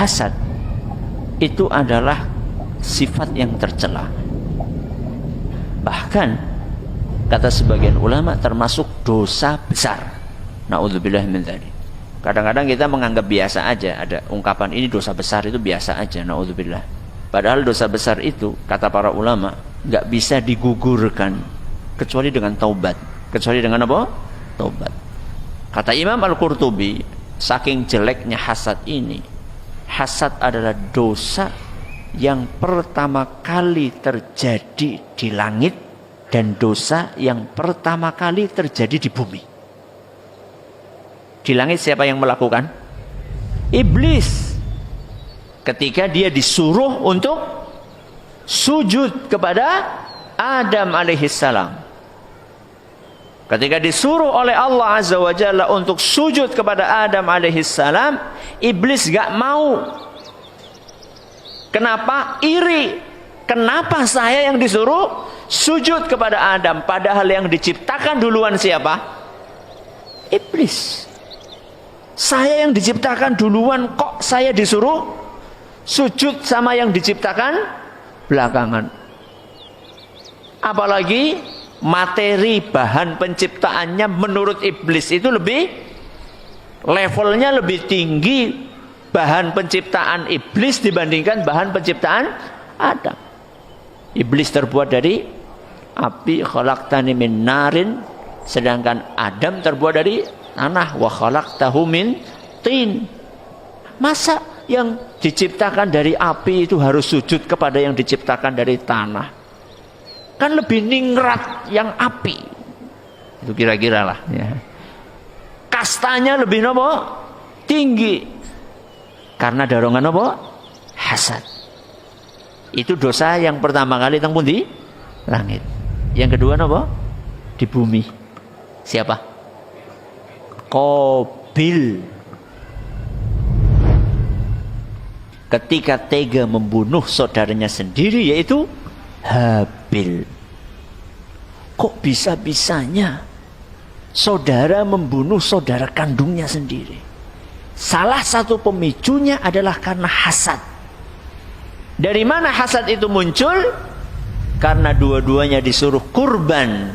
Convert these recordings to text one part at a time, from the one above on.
hasad itu adalah sifat yang tercela. Bahkan kata sebagian ulama termasuk dosa besar. Na'udzubillah min dzalik. Kadang-kadang kita menganggap biasa aja, ada ungkapan ini dosa besar, itu biasa aja, na'udzubillah. Padahal dosa besar itu kata para ulama nggak bisa digugurkan kecuali dengan taubat. Kecuali dengan apa? Taubat. Kata Imam Al-Qurtubi, saking jeleknya hasad ini, hasad adalah dosa yang pertama kali terjadi di langit dan dosa yang pertama kali terjadi di bumi. Di langit siapa yang melakukan? Iblis. Ketika dia disuruh untuk sujud kepada Adam alaihissalam. Ketika disuruh oleh Allah Azza wa Jalla untuk sujud kepada Adam alaihissalam, iblis gak mau. Kenapa? Iri. Kenapa saya yang disuruh sujud kepada Adam? Padahal yang diciptakan duluan siapa? Iblis. Saya yang diciptakan duluan, kok saya disuruh sujud sama yang diciptakan belakangan? Apalagi materi bahan penciptaannya menurut iblis itu lebih, levelnya lebih tinggi bahan penciptaan iblis dibandingkan bahan penciptaan Adam. Iblis terbuat dari api, khalaqtani min narin, sedangkan Adam terbuat dari tanah, wa khalaqtahu min tin. Masa yang diciptakan dari api itu harus sujud kepada yang diciptakan dari tanah? Kan lebih ningrat yang api. Itu kira-kira lah ya. Kastanya lebih nopo? Tinggi. Karena dorongan nopo? Hasad. Itu dosa yang pertama kali teng pundi? Langit. Yang kedua nopo? Di bumi. Siapa? Qabil. Ketika tega membunuh saudaranya sendiri, yaitu Habil. Kok bisa-bisanya saudara membunuh saudara kandungnya sendiri? Salah satu pemicunya adalah karena hasad. Dari mana hasad itu muncul? Karena dua-duanya disuruh kurban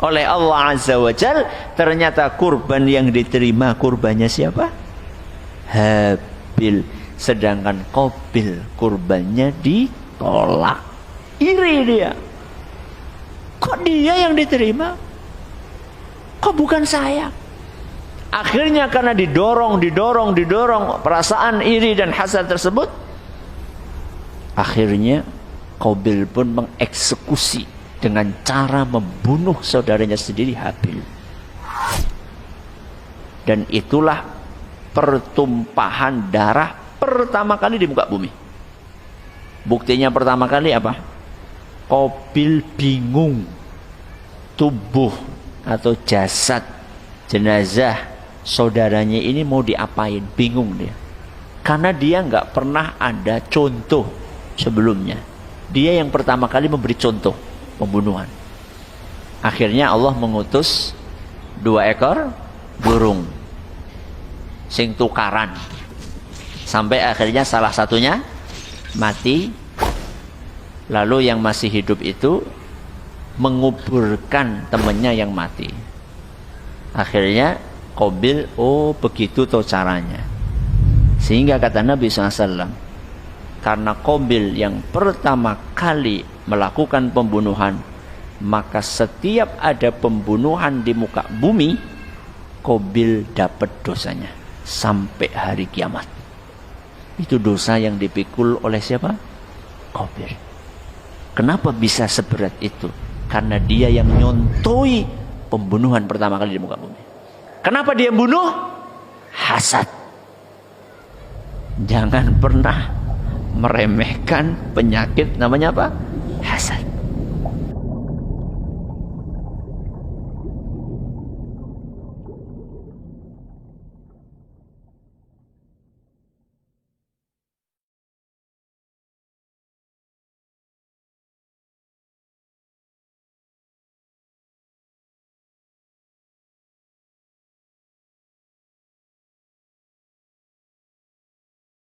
oleh Allah Azza wa Jal. Ternyata kurban yang diterima kurbannya siapa? Habil. Sedangkan Qabil kurbannya ditolak. Iri dia. Kok dia yang diterima? Kok bukan saya? Akhirnya karena didorong perasaan iri dan hasad tersebut, akhirnya Qabil pun mengeksekusi dengan cara membunuh saudaranya sendiri, Habil. Dan itulah pertumpahan darah pertama kali di muka bumi. Buktinya pertama kali apa? Qabil bingung tubuh atau jasad jenazah saudaranya ini mau diapain, bingung dia. Karena dia nggak pernah ada contoh sebelumnya. Dia yang pertama kali memberi contoh pembunuhan. Akhirnya Allah mengutus 2 ekor burung sing tukaran, sampai akhirnya salah satunya mati. Lalu yang masih hidup itu menguburkan temannya yang mati. Akhirnya Qabil, oh begitu tuh caranya. Sehingga kata Nabi SAW, karena Qabil yang pertama kali melakukan pembunuhan, maka setiap ada pembunuhan di muka bumi, Qabil dapat dosanya sampai hari kiamat. Itu dosa yang dipikul oleh siapa? Qabil. Kenapa bisa seberat itu? Karena dia yang nyontoi pembunuhan pertama kali di muka bumi. Kenapa dia bunuh? Hasad. Jangan pernah meremehkan penyakit namanya apa? Hasad.